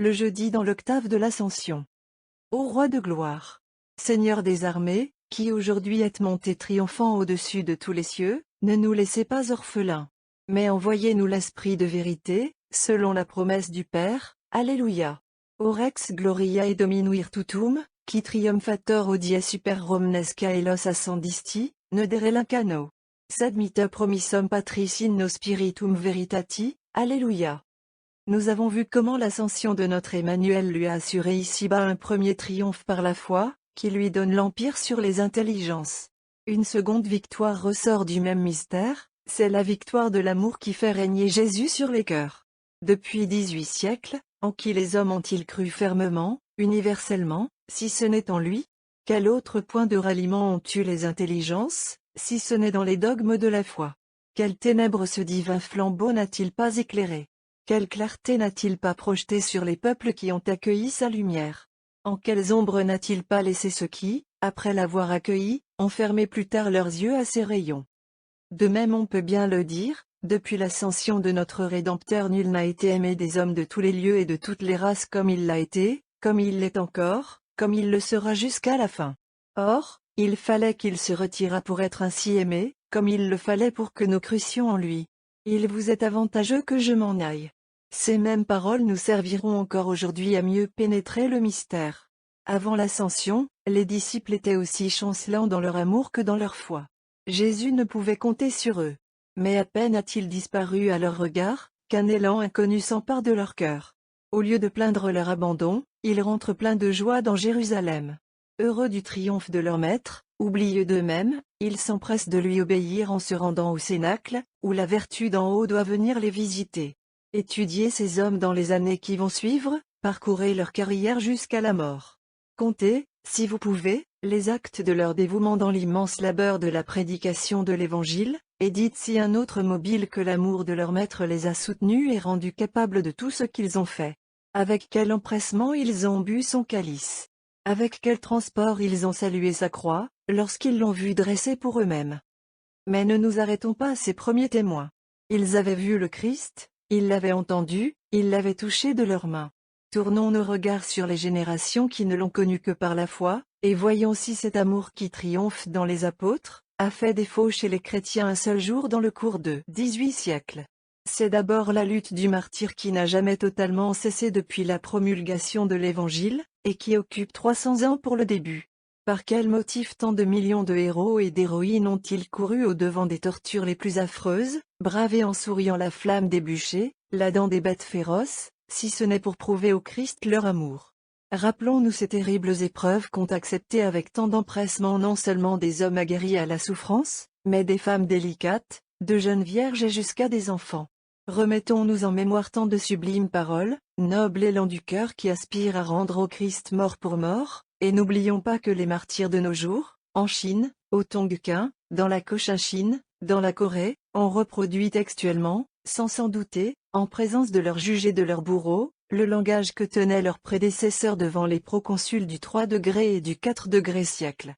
le jeudi dans l'octave de l'Ascension. Ô Roi de gloire, Seigneur des armées, qui aujourd'hui êtes monté triomphant au-dessus de tous les cieux, ne nous laissez pas orphelins. Mais envoyez-nous l'Esprit de vérité, selon la promesse du Père. Alléluia. O Rex Gloria et Domino Virtutum, qui triumphator odie super Romnesca elos ascendisti, ne derelincano. Sed mita promissum Patris in nos spiritum veritati. Alléluia. Nous avons vu comment l'ascension de notre Emmanuel lui a assuré ici-bas un premier triomphe par la foi, qui lui donne l'empire sur les intelligences. Une seconde victoire ressort du même mystère, c'est la victoire de l'amour qui fait régner Jésus sur les cœurs. Depuis 18 siècles, en qui les hommes ont-ils cru fermement, universellement, si ce n'est en lui? Quel autre point de ralliement ont eu les intelligences, si ce n'est dans les dogmes de la foi? Quelles ténèbres ce divin flambeau n'a-t-il pas éclairé? Quelle clarté n'a-t-il pas projeté sur les peuples qui ont accueilli sa lumière? En quelles ombres n'a-t-il pas laissé ceux qui, après l'avoir accueilli, ont fermé plus tard leurs yeux à ses rayons? De même on peut bien le dire, depuis l'ascension de notre Rédempteur nul n'a été aimé des hommes de tous les lieux et de toutes les races comme il l'a été, comme il l'est encore, comme il le sera jusqu'à la fin. Or, il fallait qu'il se retirât pour être ainsi aimé, comme il le fallait pour que nous crussions en lui. Il vous est avantageux que je m'en aille. Ces mêmes paroles nous serviront encore aujourd'hui à mieux pénétrer le mystère. Avant l'ascension, les disciples étaient aussi chancelants dans leur amour que dans leur foi. Jésus ne pouvait compter sur eux. Mais à peine a-t-il disparu à leur regard, qu'un élan inconnu s'empare de leur cœur. Au lieu de plaindre leur abandon, ils rentrent pleins de joie dans Jérusalem. Heureux du triomphe de leur maître, oublieux d'eux-mêmes, ils s'empressent de lui obéir en se rendant au Cénacle, où la vertu d'en haut doit venir les visiter. Étudiez ces hommes dans les années qui vont suivre, parcourez leur carrière jusqu'à la mort. Comptez, si vous pouvez, les actes de leur dévouement dans l'immense labeur de la prédication de l'Évangile, et dites si un autre mobile que l'amour de leur maître les a soutenus et rendus capables de tout ce qu'ils ont fait. Avec quel empressement ils ont bu son calice. Avec quel transport ils ont salué sa croix, lorsqu'ils l'ont vu dresser pour eux-mêmes. Mais ne nous arrêtons pas à ces premiers témoins. Ils avaient vu le Christ, ils l'avaient entendu, ils l'avaient touché de leurs mains. Tournons nos regards sur les générations qui ne l'ont connu que par la foi, et voyons si cet amour qui triomphe dans les apôtres, a fait défaut chez les chrétiens un seul jour dans le cours de 18 siècles. C'est d'abord la lutte du martyr qui n'a jamais totalement cessé depuis la promulgation de l'Évangile, et qui occupe 300 ans pour le début. Par quel motif tant de millions de héros et d'héroïnes ont-ils couru au-devant des tortures les plus affreuses, bravé en souriant la flamme des bûchers, la dent des bêtes féroces, si ce n'est pour prouver au Christ leur amour? Rappelons-nous ces terribles épreuves qu'ont acceptées avec tant d'empressement non seulement des hommes aguerris à la souffrance, mais des femmes délicates, de jeunes vierges et jusqu'à des enfants. Remettons-nous en mémoire tant de sublimes paroles, noble élan du cœur qui aspire à rendre au Christ mort pour mort, et n'oublions pas que les martyrs de nos jours, en Chine, au Tonkin, dans la Cochinchine, dans la Corée, ont reproduit textuellement, sans s'en douter, en présence de leurs juges et de leurs bourreaux, le langage que tenaient leurs prédécesseurs devant les proconsuls du 3 degrés et du 4 degrés siècle.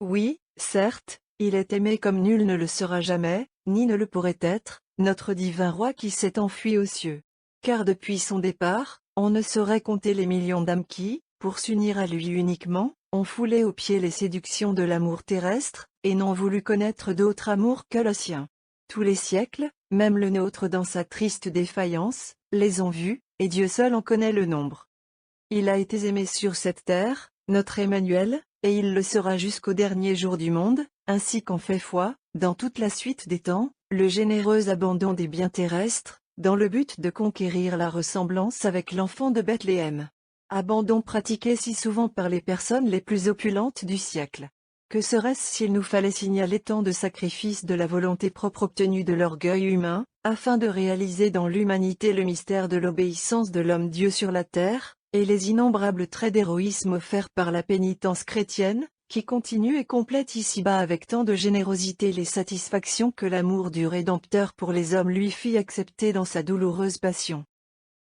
Oui, certes, il est aimé comme nul ne le sera jamais, ni ne le pourrait être, notre divin roi qui s'est enfui aux cieux. Car depuis son départ, on ne saurait compter les millions d'âmes qui, pour s'unir à lui uniquement, ont foulé aux pieds les séductions de l'amour terrestre, et n'ont voulu connaître d'autre amour que le sien. Tous les siècles, même le nôtre dans sa triste défaillance, les ont vus, et Dieu seul en connaît le nombre. Il a été aimé sur cette terre, notre Emmanuel, et il le sera jusqu'au dernier jour du monde, ainsi qu'en fait foi, dans toute la suite des temps, le généreux abandon des biens terrestres, dans le but de conquérir la ressemblance avec l'enfant de Bethléem. Abandon pratiqué si souvent par les personnes les plus opulentes du siècle. Que serait-ce s'il nous fallait signaler tant de sacrifices de la volonté propre obtenus de l'orgueil humain, afin de réaliser dans l'humanité le mystère de l'obéissance de l'homme-dieu sur la terre, et les innombrables traits d'héroïsme offerts par la pénitence chrétienne, qui continue et complète ici-bas avec tant de générosité les satisfactions que l'amour du Rédempteur pour les hommes lui fit accepter dans sa douloureuse passion.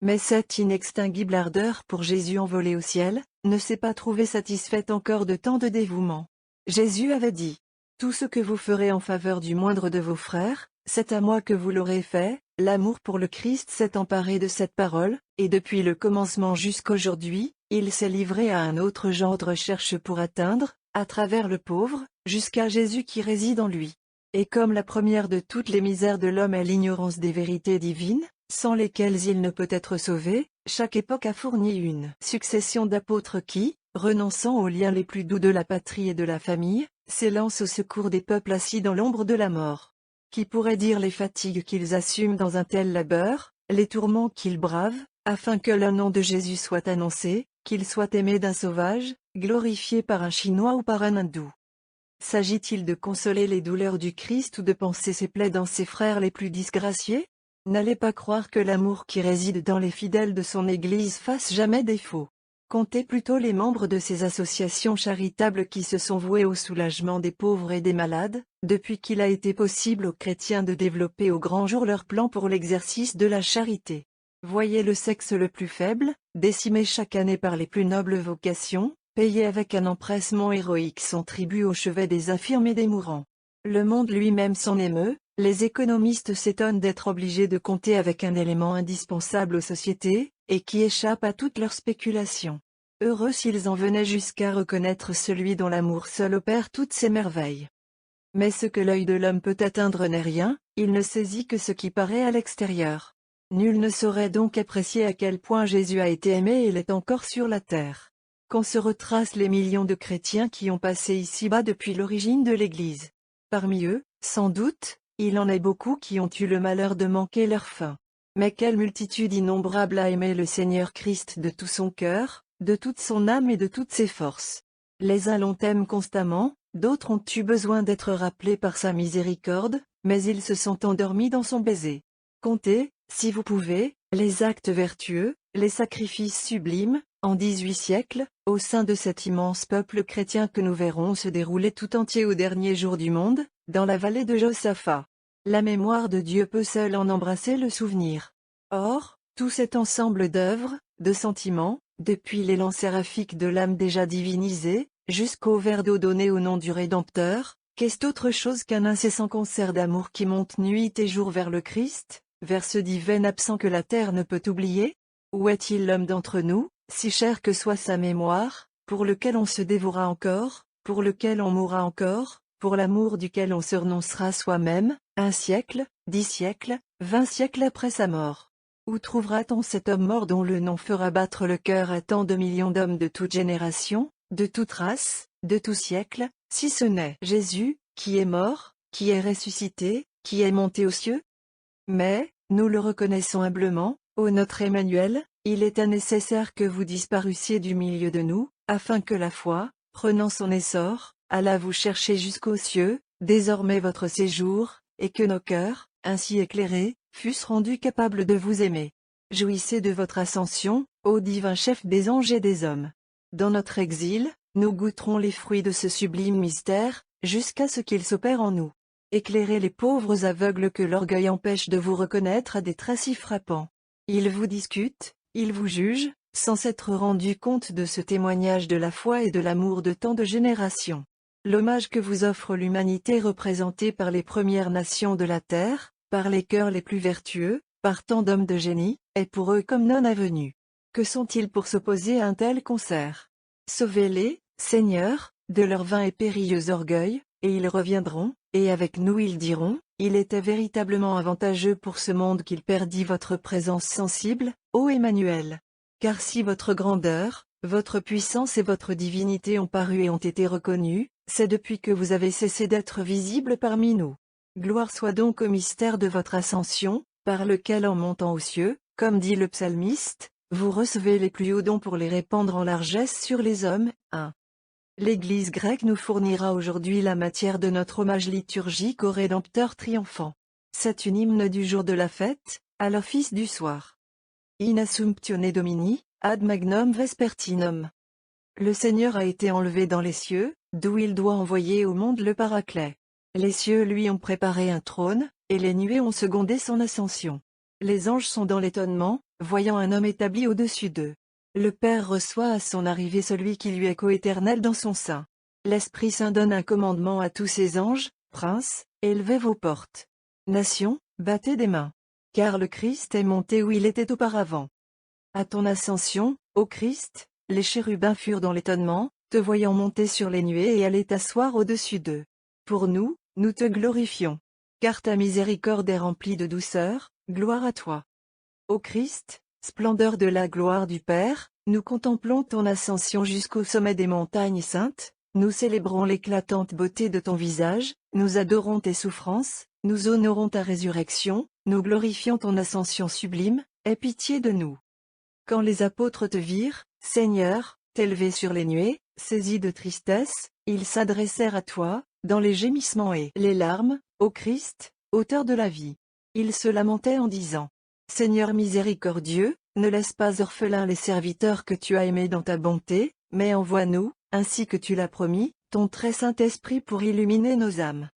Mais cette inextinguible ardeur pour Jésus envolé au ciel, ne s'est pas trouvée satisfaite encore de tant de dévouement. Jésus avait dit : « Tout ce que vous ferez en faveur du moindre de vos frères, c'est à moi que vous l'aurez fait. » l'amour pour le Christ s'est emparé de cette parole, et depuis le commencement jusqu'aujourd'hui, il s'est livré à un autre genre de recherche pour atteindre, à travers le pauvre, jusqu'à Jésus qui réside en lui. Et comme la première de toutes les misères de l'homme est l'ignorance des vérités divines, sans lesquelles il ne peut être sauvé, chaque époque a fourni une succession d'apôtres qui, renonçant aux liens les plus doux de la patrie et de la famille, s'élancent au secours des peuples assis dans l'ombre de la mort. Qui pourrait dire les fatigues qu'ils assument dans un tel labeur, les tourments qu'ils bravent, afin que le nom de Jésus soit annoncé, qu'il soit aimé d'un sauvage, glorifié par un Chinois ou par un Hindou? S'agit-il de consoler les douleurs du Christ ou de panser ses plaies dans ses frères les plus disgraciés? N'allez pas croire que l'amour qui réside dans les fidèles de son Église fasse jamais défaut. Comptez plutôt les membres de ces associations charitables qui se sont voués au soulagement des pauvres et des malades, depuis qu'il a été possible aux chrétiens de développer au grand jour leur plan pour l'exercice de la charité. Voyez le sexe le plus faible, décimé chaque année par les plus nobles vocations, payer avec un empressement héroïque son tribut au chevet des infirmes et des mourants. Le monde lui-même s'en émeut, les économistes s'étonnent d'être obligés de compter avec un élément indispensable aux sociétés, et qui échappe à toutes leurs spéculations. Heureux s'ils en venaient jusqu'à reconnaître celui dont l'amour seul opère toutes ces merveilles. Mais ce que l'œil de l'homme peut atteindre n'est rien, il ne saisit que ce qui paraît à l'extérieur. Nul ne saurait donc apprécier à quel point Jésus a été aimé et l'est encore sur la terre. Qu'on se retrace les millions de chrétiens qui ont passé ici-bas depuis l'origine de l'Église. Parmi eux, sans doute, il en est beaucoup qui ont eu le malheur de manquer leur fin. Mais quelle multitude innombrable a aimé le Seigneur Christ de tout son cœur, de toute son âme et de toutes ses forces. Les uns l'ont constamment, d'autres ont eu besoin d'être rappelés par sa miséricorde, mais ils se sont endormis dans son baiser. Comptez, si vous pouvez, les actes vertueux, les sacrifices sublimes, en 18 siècles, au sein de cet immense peuple chrétien que nous verrons se dérouler tout entier au dernier jour du monde, dans la vallée de Josaphat. La mémoire de Dieu peut seule en embrasser le souvenir. Or, tout cet ensemble d'œuvres, de sentiments, depuis l'élan séraphique de l'âme déjà divinisée, jusqu'au verre d'eau donné au nom du Rédempteur, qu'est-ce autre chose qu'un incessant concert d'amour qui monte nuit et jour vers le Christ, vers ce divin absent que la terre ne peut oublier? Où est-il l'homme d'entre nous, si cher que soit sa mémoire, pour lequel on se dévouera encore, pour lequel on mourra encore, pour l'amour duquel on se renoncera soi-même, 1 siècle, 10 siècles, 20 siècles après sa mort? Où trouvera-t-on cet homme mort dont le nom fera battre le cœur à tant de millions d'hommes de toute génération, de toute race, de tout siècle, si ce n'est Jésus, qui est mort, qui est ressuscité, qui est monté aux cieux? Mais, nous le reconnaissons humblement, ô notre Emmanuel, il était nécessaire que vous disparussiez du milieu de nous, afin que la foi, prenant son essor, allât vous chercher jusqu'aux cieux, désormais votre séjour, et que nos cœurs, ainsi éclairés, fussent rendus capables de vous aimer. Jouissez de votre ascension, ô divin chef des anges et des hommes. Dans notre exil, nous goûterons les fruits de ce sublime mystère, jusqu'à ce qu'il s'opère en nous. Éclairez les pauvres aveugles que l'orgueil empêche de vous reconnaître à des traits si frappants. Ils vous discutent, ils vous jugent, sans s'être rendus compte de ce témoignage de la foi et de l'amour de tant de générations. L'hommage que vous offre l'humanité représentée par les premières nations de la terre, par les cœurs les plus vertueux, par tant d'hommes de génie, est pour eux comme non avenu. Que sont-ils pour s'opposer à un tel concert? Sauvez-les, Seigneur, de leur vain et périlleux orgueil, et ils reviendront, et avec nous ils diront, il était véritablement avantageux pour ce monde qu'il perdit votre présence sensible, ô Emmanuel. Car si votre grandeur, votre puissance et votre divinité ont paru et ont été reconnus, c'est depuis que vous avez cessé d'être visible parmi nous. Gloire soit donc au mystère de votre ascension, par lequel en montant aux cieux, comme dit le psalmiste, vous recevez les plus hauts dons pour les répandre en largesse sur les hommes. 1. L'Église grecque nous fournira aujourd'hui la matière de notre hommage liturgique au Rédempteur triomphant. C'est une hymne du jour de la fête, à l'office du soir. In Assumptione Domini, ad magnum vespertinum. Le Seigneur a été enlevé dans les cieux, d'où il doit envoyer au monde le Paraclet. Les cieux lui ont préparé un trône, et les nuées ont secondé son ascension. Les anges sont dans l'étonnement, voyant un homme établi au-dessus d'eux. Le Père reçoit à son arrivée celui qui lui est coéternel dans son sein. L'Esprit Saint donne un commandement à tous ses anges, princes, élevez vos portes. Nations, battez des mains. car le Christ est monté où il était auparavant. À ton ascension, ô Christ, les chérubins furent dans l'étonnement, te voyant monter sur les nuées et aller t'asseoir au-dessus d'eux. Pour nous, nous te glorifions. Car ta miséricorde est remplie de douceur, gloire à toi. Ô Christ, splendeur de la gloire du Père, nous contemplons ton ascension jusqu'au sommet des montagnes saintes, nous célébrons l'éclatante beauté de ton visage, nous adorons tes souffrances, nous honorons ta résurrection, nous glorifions ton ascension sublime, aie pitié de nous. Quand les apôtres te virent, Seigneur, t'élever sur les nuées, saisis de tristesse, ils s'adressèrent à toi, dans les gémissements et les larmes, ô Christ, auteur de la vie. Ils se lamentaient en disant, Seigneur miséricordieux, ne laisse pas orphelins les serviteurs que tu as aimés dans ta bonté, mais envoie-nous, ainsi que tu l'as promis, ton très Saint-Esprit pour illuminer nos âmes.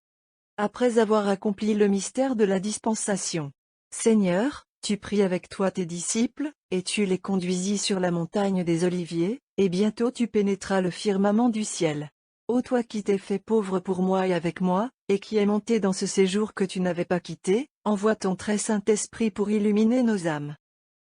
Après avoir accompli le mystère de la dispensation, Seigneur, tu pris avec toi tes disciples, et tu les conduisis sur la montagne des Oliviers, et bientôt tu pénétras le firmament du ciel. Ô toi qui t'es fait pauvre pour moi et avec moi, et qui es monté dans ce séjour que tu n'avais pas quitté, envoie ton très Saint-Esprit pour illuminer nos âmes.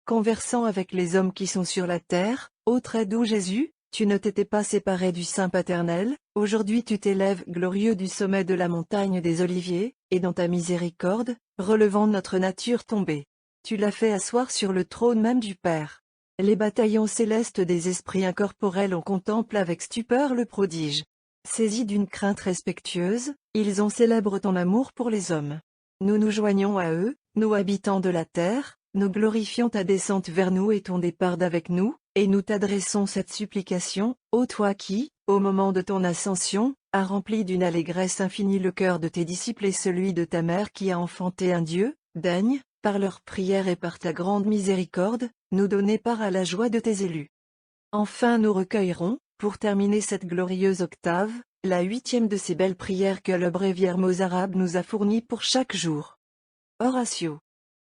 Conversant avec les hommes qui sont sur la terre, ô très doux Jésus, tu ne t'étais pas séparé du Saint paternel, aujourd'hui tu t'élèves glorieux du sommet de la montagne des Oliviers, et dans ta miséricorde, relevant notre nature tombée. Tu l'as fait asseoir sur le trône même du Père. Les bataillons célestes des esprits incorporels en contemplent avec stupeur le prodige. Saisis d'une crainte respectueuse, ils en célèbrent ton amour pour les hommes. Nous nous joignons à eux, nous habitants de la terre, nous glorifions ta descente vers nous et ton départ d'avec nous, et nous t'adressons cette supplication, ô toi qui, au moment de ton ascension, as rempli d'une allégresse infinie le cœur de tes disciples et celui de ta mère qui a enfanté un Dieu, daigne, par leurs prières et par ta grande miséricorde, nous donner part à la joie de tes élus. Enfin nous recueillerons, pour terminer cette glorieuse octave, la 8e de ces belles prières que le bréviaire mozarabe nous a fournies pour chaque jour. Oratio.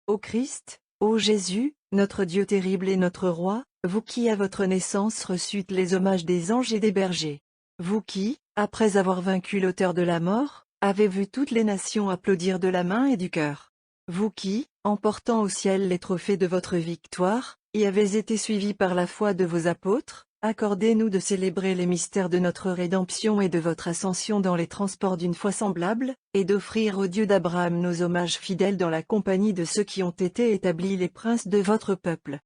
Ô Christ, ô Jésus, notre Dieu terrible et notre Roi, vous qui à votre naissance reçûtes les hommages des anges et des bergers. Vous qui, après avoir vaincu l'auteur de la mort, avez vu toutes les nations applaudir de la main et du cœur. Vous qui, emportant au ciel les trophées de votre victoire, y avez été suivis par la foi de vos apôtres, accordez-nous de célébrer les mystères de notre rédemption et de votre ascension dans les transports d'une foi semblable, et d'offrir au Dieu d'Abraham nos hommages fidèles dans la compagnie de ceux qui ont été établis les princes de votre peuple.